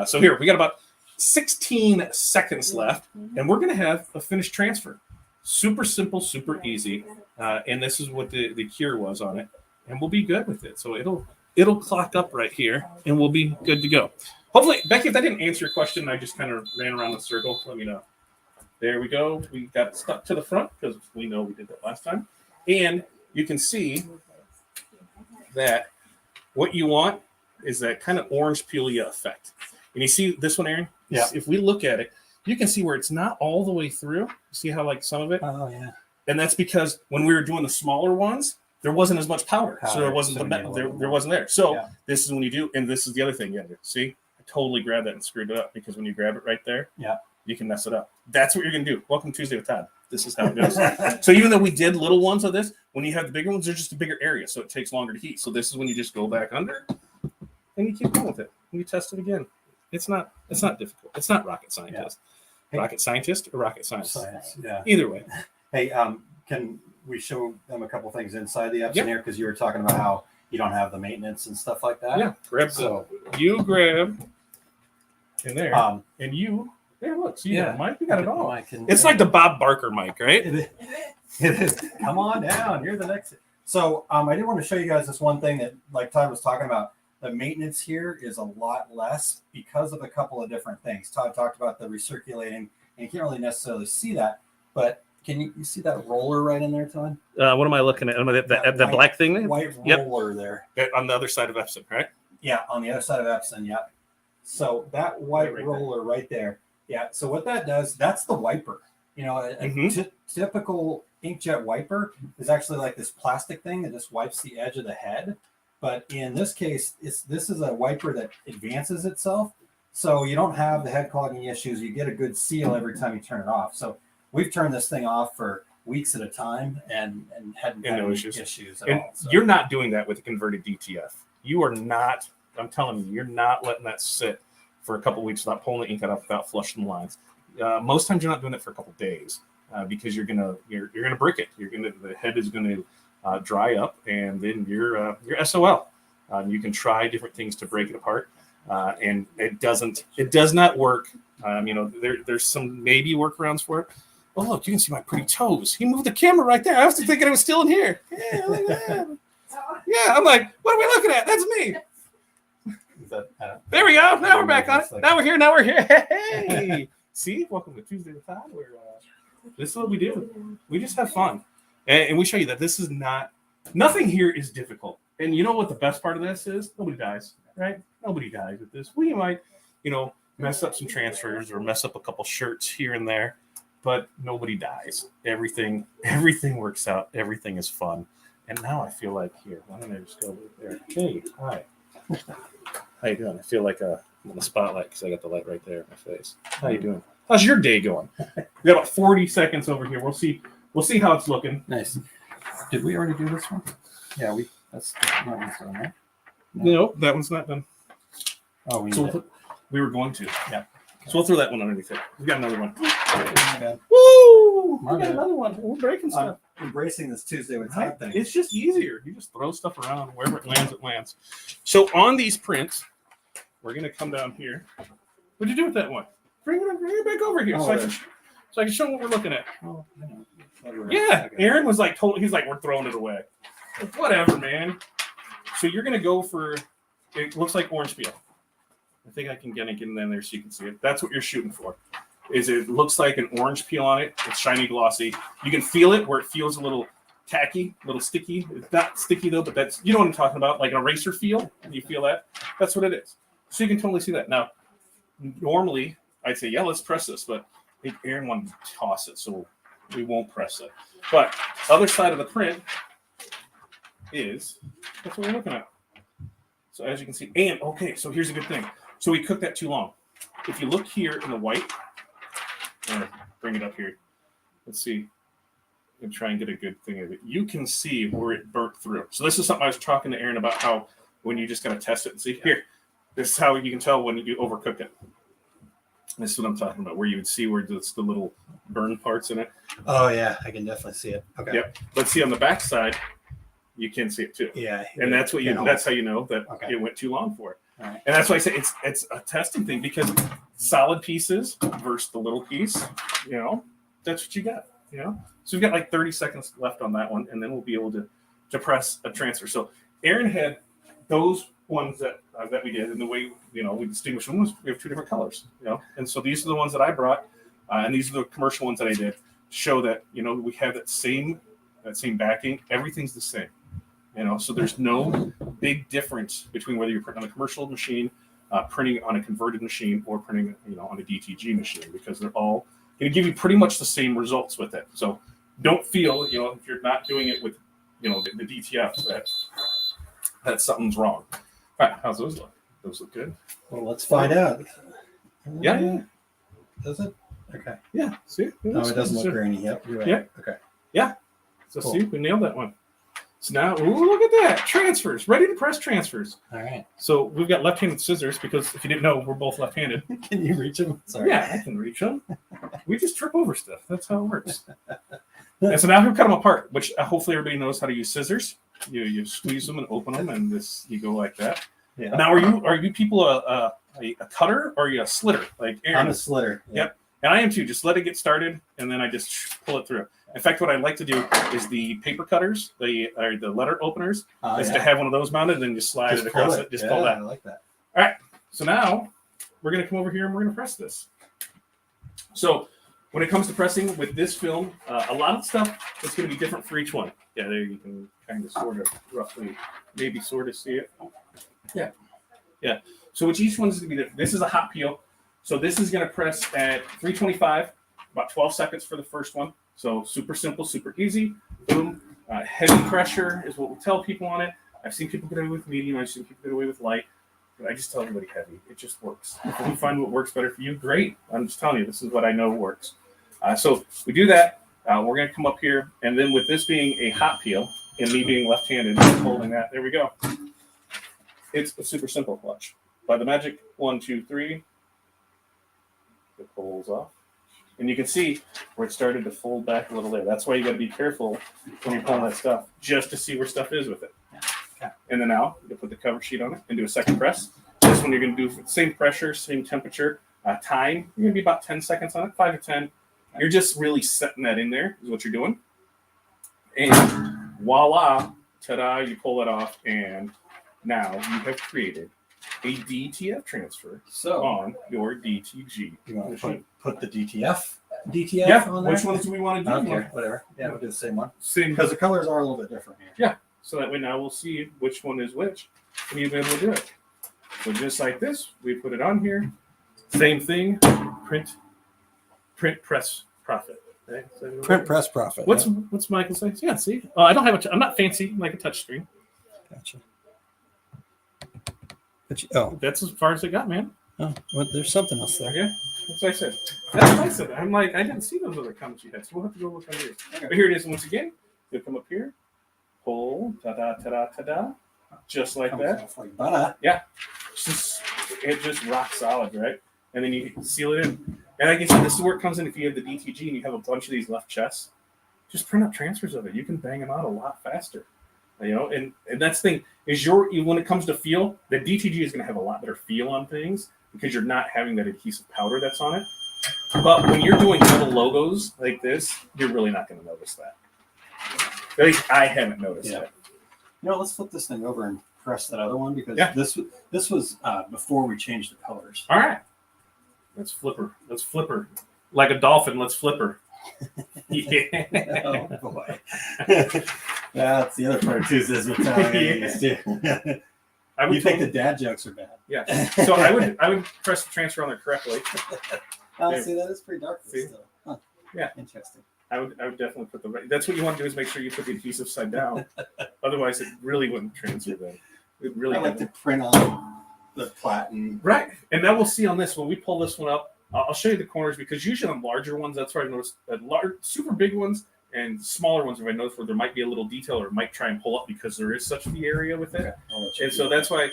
So here we got about 16 seconds left, and we're going to have a finished transfer. Super simple, super easy, and this is what the cure was on it, and we'll be good with it. So it'll clock up right here, and we'll be good to go. Hopefully, Becky, if that didn't answer your question, I just kind of ran around the circle. Let me know. There we go. We got it stuck to the front because we know we did that last time, and you can see that what you want is that kind of orange peelia effect. And you see this one, Aaron? Yeah. If we look at it, you can see where it's not all the way through. See how like some of it? Oh, yeah. And that's because when we were doing the smaller ones, there wasn't as much powder. So there wasn't there wasn't there. So this is when you do, and this is the other thing you have to do. See? I totally grabbed that and screwed it up because when you grab it right there, you can mess it up. That's what you're going to do. Welcome to Tuesday with Todd. This is how it goes. So even though we did little ones of this, when you have the bigger ones, they're just a bigger area, so it takes longer to heat. So this is when you just go back under, and you keep going with it. And you test it again. It's not difficult. It's not rocket scientist. Hey. Rocket scientist or rocket science. Yeah. Either way. Hey, can we show them a couple things inside the Epson here? Because you were talking about how you don't have the maintenance and stuff like that. Yeah. Grab. So you grab in there, and you. There, look. So you got a mic. You got it all. It's like the Bob Barker mic, right? It is. Come on down. You're the next. So I did want to show you guys this one thing that, like Todd was talking about. The maintenance here is a lot less because of a couple of different things. Todd talked about the recirculating, and you can't really necessarily see that, but can you see that roller right in there, Todd? What am I looking at? The black thing there? White roller there. On the other side of Epson, right? Yeah, on the other side of Epson, yeah. So that white roller right there. Yeah, so what that does, that's the wiper. You know, a typical inkjet wiper is actually like this plastic thing that just wipes the edge of the head. But in this case, this is a wiper that advances itself. So you don't have the head clogging issues. You get a good seal every time you turn it off. So we've turned this thing off for weeks at a time and hadn't had any issues at all. So. You're not doing that with a converted DTF. You are not, I'm telling you, you're not letting that sit for a couple of weeks without pulling the ink out, without flushing the lines. Most times you're not doing it for a couple of days because you're gonna break it. The head is gonna dry up, and then you're SOL. You can try different things to break it apart, and it does not work. You know, there's some maybe workarounds for it, Oh, look, you can see my pretty toes. He moved the camera right there. I was thinking it was still in here. Yeah, look at that. Yeah, I'm like, what are we looking at? That's me. There we go. Now we're back on it. Now we're here. Now we're here. Hey, see? Welcome to Tuesday with Todd. This is what we do. We just have fun. And we show you that this is nothing here is difficult. And you know what the best part of this is? Nobody dies, right? Nobody dies with this. We might, mess up some transfers or mess up a couple shirts here and there, but nobody dies. Everything works out. Everything is fun. And now I feel like here. Why don't I just go over there? Hey, hi. How you doing? I feel like I'm on the spotlight because I got the light right there in my face. How you doing? How's your day going? We got about 40 seconds over here. We'll see how it's looking. Nice. Did we already do this one? Yeah, that's not done, right? No, that one's not done. Oh, we were going to. Yeah. So we'll throw that one underneath it. We got another one. bad. Woo! My We got bad. another one. We're breaking stuff. Embracing this Tuesday with Todd thing. It's just easier. You just throw stuff around. Wherever it lands, it lands. So on these prints, we're going to come down here. What'd you do with that one? Bring it back over here so I can show what we're looking at. Oh, Yeah, Aaron was like, he's like, we're throwing it away. Like, whatever, man. So you're going to go for, it looks like orange peel. I think I can get it in there so you can see it. That's what you're shooting for. It looks like an orange peel on it. It's shiny, glossy. You can feel it where it feels a little tacky, a little sticky. It's not sticky though, but that's, you know what I'm talking about, like an eraser feel. You feel that? That's what it is. So you can totally see that. Now, normally I'd say, yeah, let's press this, but I think Aaron wanted to toss it, so we won't press it. But other side of the print is, that's what we're looking at. So as you can see, and okay, so here's a good thing. So we cooked that too long. If you look here in the white, or bring it up here. Let's see. And try and get a good thing of it. You can see where it burnt through. So this is something I was talking to Aaron about, how when you just gotta test it and see. Here, this is how you can tell when you overcook it. This is what I'm talking about, where you would see where it's the little burn parts in it. Oh yeah, I can definitely see it. Okay. Yep. But see on the back side, you can see it too. Yeah. And that's what that's how you know that it went too long for it. All right. And that's why I say it's a testing thing, because solid pieces versus the little piece, that's what you got, So we've got like 30 seconds left on that one, and then we'll be able to press a transfer. So Aaron had those ones that we did, and the way we distinguish them was we have two different colors, and so these are the ones that I brought, and these are the commercial ones that I did to show that we have that same backing. Everything's the same. So there's no big difference between whether you're printing on a commercial machine, printing on a converted machine, or printing, on a DTG machine, because they're all going to give you pretty much the same results with it. So don't feel, if you're not doing it with, the DTF, that something's wrong. All right, how's those look? Those look good. Well, let's find out. Yeah. Does it? Okay. Yeah. See? No, it doesn't look grainy. Yep. You're right. Yeah. Okay. Yeah. So Cool. see, we nailed that one. So now, look at that. Transfers. Ready to press transfers. All right. So we've got left-handed scissors because if you didn't know, we're both left-handed. Can you reach them? Sorry. Yeah, I can reach them. We just trip over stuff. That's how it works. And so now we've cut them apart, which hopefully everybody knows how to use scissors. You squeeze them and open them, and you go like that. Yeah. Now, are you people a cutter or are you a slitter? Like Aaron? I'm a slitter. Yeah. Yep. And I am too. Just let it get started, and then I just pull it through. In fact, what I like to do is the paper cutters, the letter openers, is to have one of those mounted, and then just slide it across it. Just pull that. I like that. All right. So now we're going to come over here and we're going to press this. So when it comes to pressing with this film, a lot of stuff is going to be different for each one. Yeah, there you can kind of sort of roughly, maybe sort of see it. Yeah. Yeah. So which each one is going to be different. This is a hot peel. So this is going to press at 325, about 12 seconds for the first one. So super simple, super easy. Boom. Heavy pressure is what we'll tell people on it. I've seen people get away with medium. I've seen people get away with light. But I just tell everybody heavy. It just works. If you find what works better for you, great. I'm just telling you, this is what I know works. So we do that. We're going to come up here. And then with this being a hot peel and me being left-handed, holding that, there we go. It's a super simple clutch. By the magic 1, 2, 3, it pulls off. And you can see where it started to fold back a little there. That's why you got to be careful when you're pulling that stuff, just to see where stuff is with it. Okay. And then now you put the cover sheet on it and do a second press. This one you're going to do same pressure, same temperature, time. You're going to be about 10 seconds on it, 5 to 10. You're just really setting that in there is what you're doing. And voila, ta-da, you pull it off, and now you have created a DTF transfer So on your DTG. you want to machine. put the DTF Yeah, on there? which ones do we want to do? Okay, whatever. Yeah, we'll do the same one. Same. Because the colors are a little bit different here. Yeah, so that way now we'll see which one is which, and you'll be able to do it. So just like this, we put it on here. Same thing, print, press, profit. Okay? So Print, press, profit. What's Michael say? Yeah, see, I don't have I'm not fancy like a touch screen. Gotcha. Oh, That's as far as it got, man. well, there's something else there. Yeah, that's what I said. That's what I said. I'm like, I didn't see those other comments you had, so we'll have to go look under here. Okay. But here it is once again. You'll come up here, pull, ta-da, ta-da, ta-da, just like Comes that. off like butter. It just rock solid, right? And then you seal it in. And like I said, this is where it comes in. If you have the DTG and you have a bunch of these left chests, just print out transfers of it. You can bang them out a lot faster. You know, and that's the thing is when it comes to feel, the DTG is going to have a lot better feel on things because you're not having that adhesive powder that's on it. But when you're doing little logos like this, you're really not going to notice that. At least I haven't noticed it. You know, let's flip this thing over and press that other one because Yeah. this was before we changed the colors. All right. Let's flip her. Let's flip her. Like a dolphin, let's flip her. Yeah. Oh boy. That's the other part of Tuesdays with Tommy. I would You think the dad jokes are bad? Yeah. So I would press the transfer on there correctly. See, that is pretty dark See? still. Huh. Yeah. Interesting. I would definitely put the right. That's what you want to do is make sure you put the adhesive side down. Otherwise, it really wouldn't transfer then. It really I like to wouldn't. print on the platen. Right. And now we'll see on this when we pull this one up. I'll show you the corners because usually on larger ones, that's where I noticed large, super big ones and smaller ones. If I notice where there might be a little detail or might try and pull up because there is such the area with it. Okay, I'll let you And do so that. that's why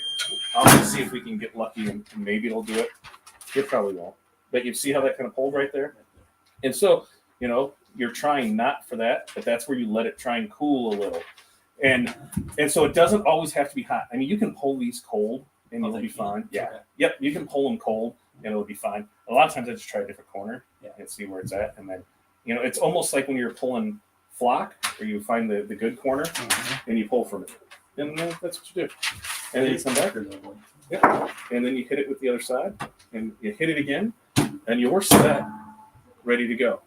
I'll just see if we can get lucky and maybe it'll do it. It probably won't. But you see how that kind of pulled right there? And so, you know, you're trying not for that, but that's where you let it try and cool a little. And so it doesn't always have to be hot. I mean, you can pull these cold and it'll be fine. Yeah. Okay. Yep. You can pull them cold and it'll be fine. A lot of times I just try a different corner and see where it's at. And then, you know, it's almost like when you're pulling flock where you find the good corner and you pull from it. And that's what you do. And then you come back. Yeah. And then you hit it with the other side and you hit it again and you're set, ready to go.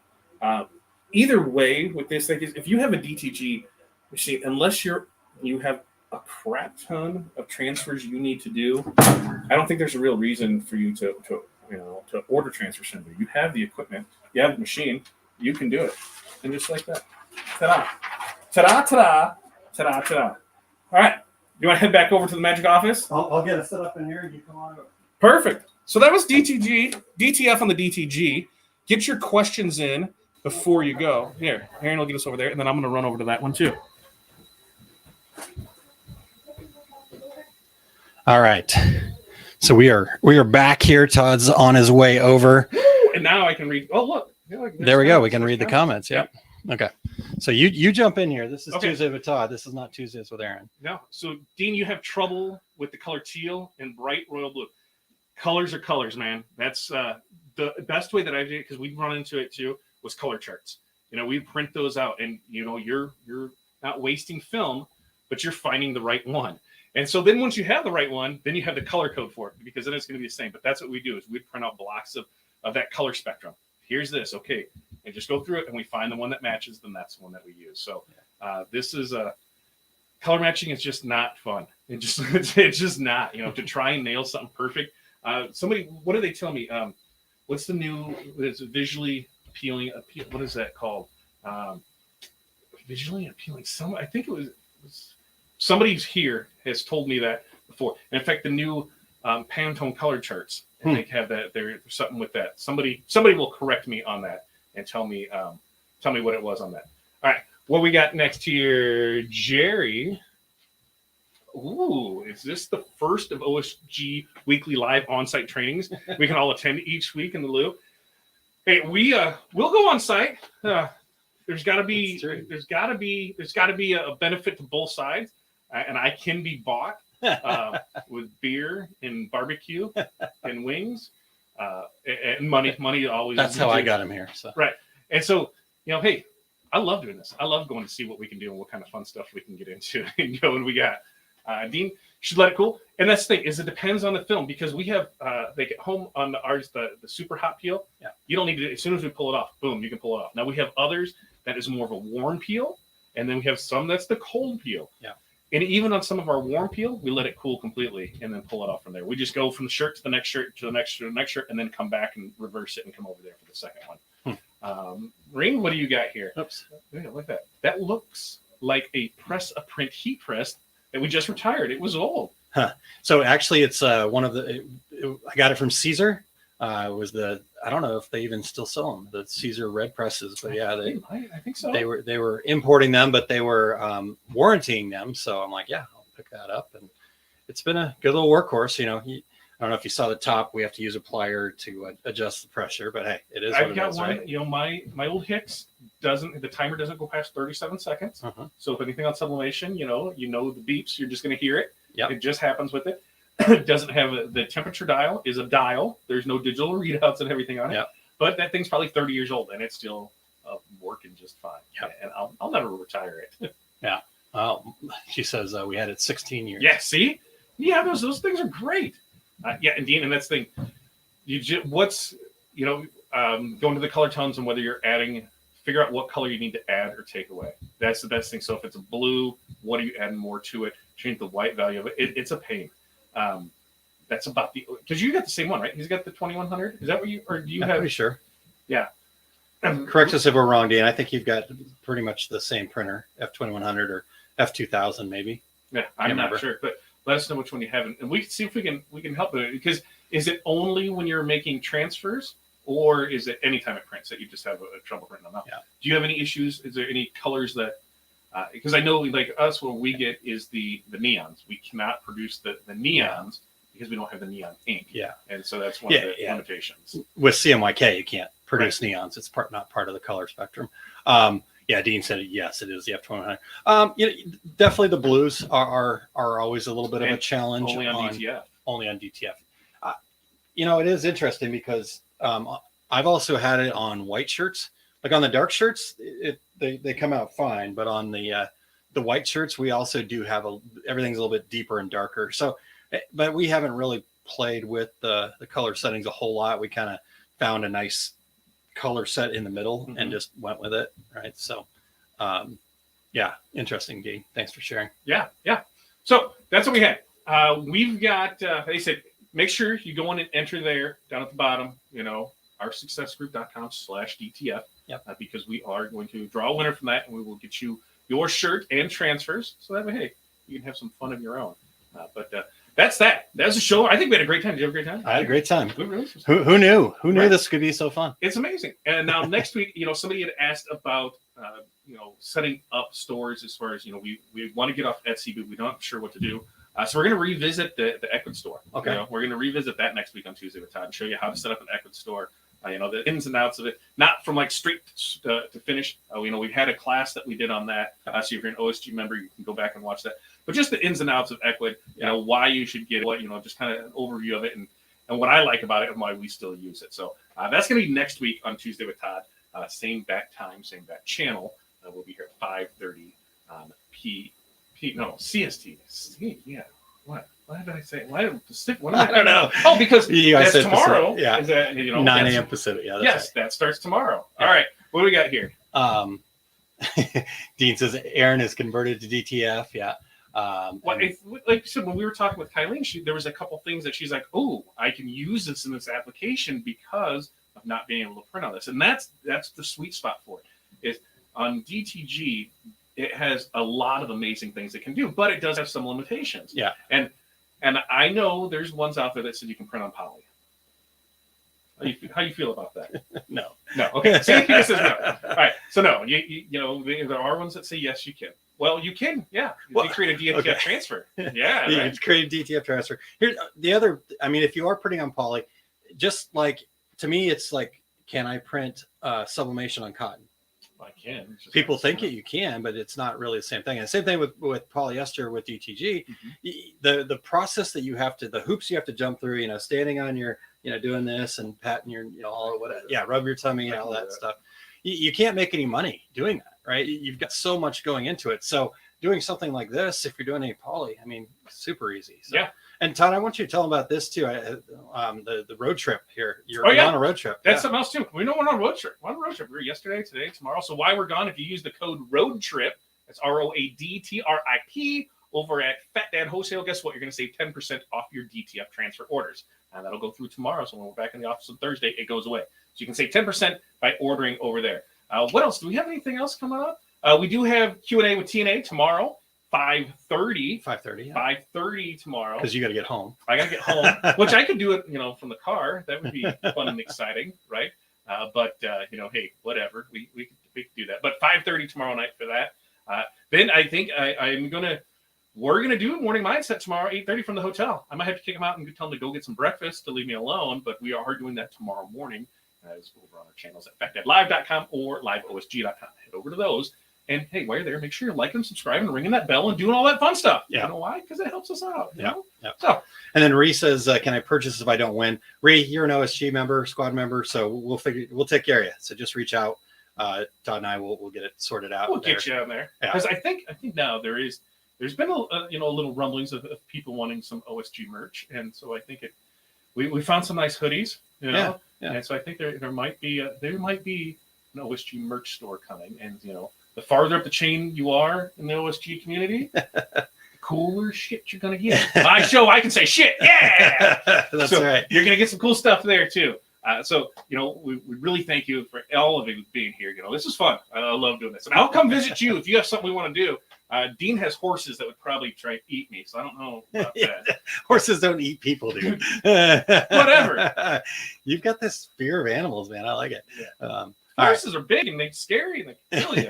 Either way with this thing is if you have a DTG machine, unless you have a crap ton of transfers you need to do, I don't think there's a real reason for you to order transfer assembly. You have the equipment, you have the machine, you can do it. And just like that. Ta-da. Ta-da, ta-da, ta-da, ta-da. All right. You want to head back over to the magic office? I'll get it set up in here and you come on over. Perfect. So that was DTF on the DTG. Get your questions in before you go. Here, Aaron will get us over there, and then I'm going to run over to that one too. All right. So we are back here. Todd's on his way over. And now I can read. Oh, look. There we go. We can read the comments. Yep. Okay. So you jump in here. This is Okay. Tuesday with Todd. This is not Tuesdays with Aaron. No. So, Dean, you have trouble with the color teal and bright royal blue. Colors are colors, man. That's the best way that I did it because we'd run into it too was color charts. You know, we print those out, and you know you're not wasting film, but you're finding the right one. And so then once you have the right one, then you have the color code for it because then it's going to be the same. But that's what we do is we print out blocks of that color spectrum. Here's this, okay, and just go through it, and we find the one that matches. Then that's the one that we use. So this is color matching is just not fun. It's just not. You know, to try and nail something perfect. Somebody, what do they tell me? What's the new? It's visually appealing. What is that called? Visually appealing. I think it was somebody's here has told me that before. And in fact, the new Pantone color charts, I think have that. There's something with that. Somebody will correct me on that and tell me what it was on that. All right, what we got next here, Jerry. Ooh, is this the first of OSG weekly live on-site trainings we can all attend each week in the loop? Hey, we'll go on site. There's got to be a benefit to both sides, and I can be bought with beer and barbecue and wings and money. Money always. That's how I got him here. So right. And so, hey, I love doing this. I love going to see what we can do and what kind of fun stuff we can get into and go. And we got Dean should let it cool. And that's the thing is it depends on the film because we have they get home on ours the super hot peel. Yeah. You don't need to as soon as we pull it off, boom, you can pull it off. Now we have others that is more of a warm peel, and then we have some that's the cold peel. Yeah. And even on some of our warm peel, we let it cool completely and then pull it off from there. We just go from the shirt to the next shirt to the next to the next shirt, and then come back and reverse it and come over there for the second one. Ring, what do you got here? Oops. Yeah, look at that. That looks like a print heat press that we just retired. It was old. So actually, it's one of the. I got it from Caesar. It was I don't know if they even still sell them, the Caesar red presses, but yeah, I think so. They were importing them, but they were warrantying them. So I'm like, yeah, I'll pick that up, and it's been a good little workhorse. I don't know if you saw the top. We have to use a plier to adjust the pressure, but hey, it is what it is, right? My old Hicks the timer doesn't go past 37 seconds. Uh-huh. So if anything on sublimation, the beeps, you're just going to hear it. Yep. It just happens with it. It doesn't have the temperature dial is a dial. There's no digital readouts and everything on it. Yep. But that thing's probably 30 years old and it's still working just fine. Yep. And I'll never retire it. Yeah. She says we had it 16 years. Yeah. See? Yeah, those things are great. And Dean, and that's the thing. Going to the color tones and whether you're figure out what color you need to add or take away. That's the best thing. So if it's a blue, what are you adding more to it? Change the white value of it. It's a pain. That's about because you got the same one, right? He's got the 2100. Is that what or do you I'm have? pretty sure. Yeah. Correct us if we're wrong, Dan. I think you've got pretty much the same printer, F2100 or F2000 maybe. Yeah, I'm not sure, but let us know which one you have, and we can see if we can help with it. Because is it only when you're making transfers, or is it any time it prints that you just have a trouble printing them out? Yeah. Do you have any issues? Is there any colors that? Because I know like us, what we get is the neons. We cannot produce the neons because we don't have the neon ink. Yeah, and so that's one of the limitations. With CMYK, you can't produce neons. It's not part of the color spectrum. Yeah, Dean said yes, it is the F2100. Definitely the blues are always a little bit of a challenge. Only on DTF. Only on DTF. It is interesting because I've also had it on white shirts. Like on the dark shirts, they come out fine, but on the white shirts, we also do have everything's a little bit deeper and darker. So, but we haven't really played with the color settings a whole lot. We kind of found a nice color set in the middle and just went with it, right? So, interesting, Dean. Thanks for sharing. Yeah. So that's what we had. We've got. They said make sure you go in and enter there down at the bottom. OurSuccessGroup.com/DTF. Yep. Because we are going to draw a winner from that, and we will get you your shirt and transfers. So that way, hey, you can have some fun of your own. But that's that. That's the show. I think we had a great time. Did you have a great time? I had a great time. We really Who knew? Who knew this could be so fun? It's amazing. And now next week, somebody had asked about, setting up stores as far as, we want to get off Etsy, but we're not sure what to do. So we're going to revisit the Ecwid Store. Okay. We're going to revisit that next week on Tuesday with Todd and show you how to set up an Ecwid Store. The ins and outs of it, not from like straight to finish. We had a class that we did on that. So if you're an OSG member, you can go back and watch that. But just the ins and outs of Ecwid, why you should get it, just kind of an overview of it and what I like about it and why we still use it. So that's going to be next week on Tuesday with Todd. Same back time, same back channel. We'll be here at 5:30 on CST. Yeah. What? Why did I say? Why did Pacific? What I don't know. Oh, because that's tomorrow. Pacific. Yeah. Is that, 9 a.m. Pacific. Yeah. Yes, right. that starts tomorrow. Yeah. All right. What do we got here? Dean says Aaron is converted to DTF. Yeah. Like you said, when we were talking with Kylene, there was a couple things that she's like, "Oh, I can use this in this application because of not being able to print on this," and that's the sweet spot for it. Is on DTG, it has a lot of amazing things it can do, but it does have some limitations. Yeah. And I know there's ones out there that said you can print on poly. How you feel about that? No. Okay. See, he says no. All right. So no, there are ones that say yes, you can. Well, you can. Yeah. You create a DTF transfer. Yeah. You can create a DTF transfer. Here's the other. I mean, if you are printing on poly, just like to me, it's like, can I print sublimation on cotton? I can. People think you can, but it's not really the same thing. And same thing with polyester with DTG. The process that you have to, the hoops you have to jump through, standing on your, doing this and patting your, all whatever. Yeah, rub your tummy and all that stuff. you can't make any money doing that, right? You've got so much going into it. So doing something like this, if you're doing any poly, I mean, super easy. So, Yeah. And Todd, I want you to tell them about this too. The road trip here. You're yeah. on a road trip. That's something else too. We know we're on a road trip. We're on a road trip. We were yesterday, today, tomorrow. So while we're gone, if you use the code ROADTRIP, that's ROADTRIP over at Fat Dad Wholesale, guess what? You're going to save 10% off your DTF transfer orders. And that'll go through tomorrow. So when we're back in the office on Thursday, it goes away. So you can save 10% by ordering over there. What else? Do we have anything else coming up? We do have Q&A with TNA tomorrow, 5:30. 5:30. Yeah. 5:30 tomorrow. Because you got to get home. I got to get home, which I could do it, from the car. That would be fun and exciting, right? But hey, whatever. We could do that. But 5:30 tomorrow night for that. Then I think we're gonna do morning mindset tomorrow, 8:30 from the hotel. I might have to kick them out and tell them to go get some breakfast to leave me alone. But we are doing that tomorrow morning. As over on our channels at FatDadLive.com or LiveOSG.com. Head over to those. And hey, while you're there, make sure you're liking, subscribing, ringing that bell, and doing all that fun stuff. Yeah. You know why? Because it helps us out. You know? Yeah. So, and then Ree says, "Can I purchase if I don't win?" Ree, you're an OSG member, squad member, so we'll take care of you. So just reach out. Todd and I will get it sorted out. We'll get you on there. Because I think now there's been a little rumblings of people wanting some OSG merch, and so I think we found some nice hoodies. Yeah. And so I think there might be an OSG merch store coming, and the farther up the chain you are in the OSG community, the cooler shit you're gonna get. My show, I can say shit, yeah. That's right. You're gonna get some cool stuff there too. So we really thank you for all of you being here. This is fun. I love doing this, and I'll come visit you if you have something we want to do. Dean has horses that would probably try to eat me, so I don't know about that. Horses don't eat people, dude. Whatever. You've got this fear of animals, man. I like it. Yeah. Horses are big and they're scary and they kill you.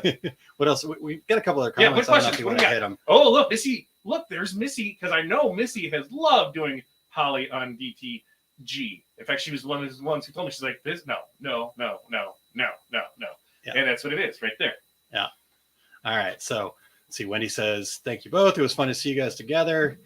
What else? We've got a couple other comments. What questions? You want to hit them. Oh, look, Missy. Look, there's Missy, because I know Missy has loved doing poly on DTG. In fact, she was one of the ones who told me, she's like, this, no. Yeah. And that's what it is right there. Yeah. All right. So let's see. Wendy says, "Thank you both. It was fun to see you guys together."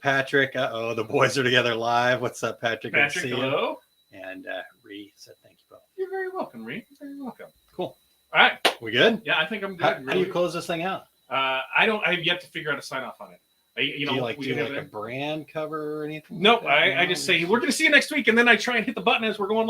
Patrick, the boys are together live. What's up, Patrick? Patrick, hello. And Ree said, "Thank you both." You're very welcome, Ree. You're very welcome. Cool. All right. We good? Yeah, I think I'm good. How do you close this thing out? I have yet to figure out a sign off on it. Do you do a brand cover or anything? Nope. I just say, we're going to see you next week. And then I try and hit the button as we're going